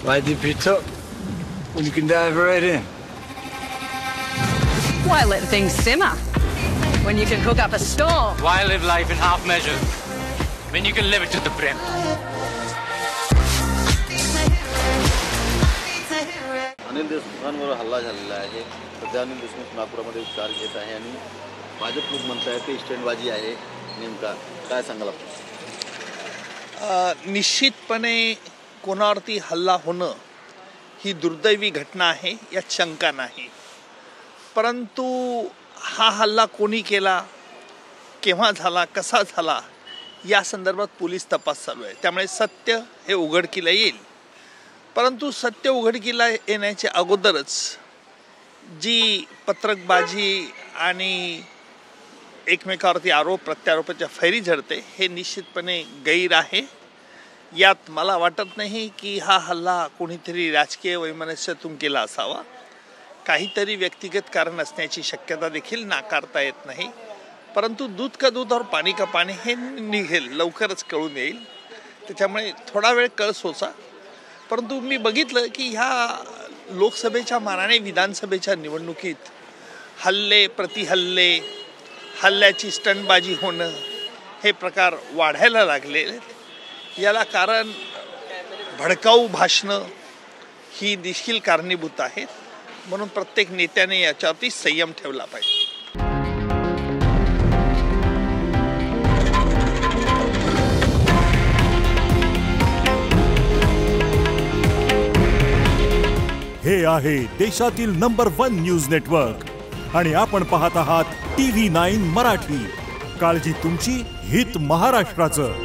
Why dip it up when you can dive right in? Why let things simmer when you can cook up a storm? Why live life in half measures when you can live it to the brim? Anil देशमुखांवर हल्ला झालेला आहे. सध्या अनिल देशमुख नागपुरामध्ये उपचार घेत आहे आणि भाजप लोक म्हणतात ते स्टँडबाजी आहे. नेमका काय सांगाल आपण? निश्चितपणे कोणावरती हल्ला होणं ही दुर्दैवी घटना आहे, यात शंका नाही. परंतु हा हल्ला कोणी केला, केव्हा झाला, कसा झाला या संदर्भात पोलीस तपास चालू आहे. त्यामुळे सत्य हे उघडकीला येईल. परंतु सत्य उघडकीला येण्याच्या अगोदरच जी पत्रकबाजी आणि एकमेकावरती आरोप प्रत्यारोपाच्या फैरी झडते हे निश्चितपणे गैर आहे. यात मला वाटत नाही की हा हल्ला कोणीतरी राजकीय वैमनस्यातून केला असावा. काहीतरी व्यक्तिगत कारण असण्याची शक्यता देखील नाकारता येत नाही. परंतु दूध का दूध और पाणी का पाणी हे निघेल, लवकरच कळून येईल. त्याच्यामुळे थोडा वेळ कळ सोचा. परंतु मी बघितलं की ह्या लोकसभेच्या मानाने विधानसभेच्या निवडणुकीत हल्ले, प्रतिहल्ले, हल्ल्याची स्टंटबाजी होणं हे प्रकार वाढायला लागले. याला कारण भडकाऊ भाषणं ही देखील कारणीभूत आहेत. म्हणून प्रत्येक नेत्याने याच्यावरती संयम ठेवला पाहिजे. हे आहे देशातील नंबर 1 न्यूज नेटवर्क आणि आपण पाहत आहात TV9 मराठी. काळजी तुमची, हित महाराष्ट्राचं.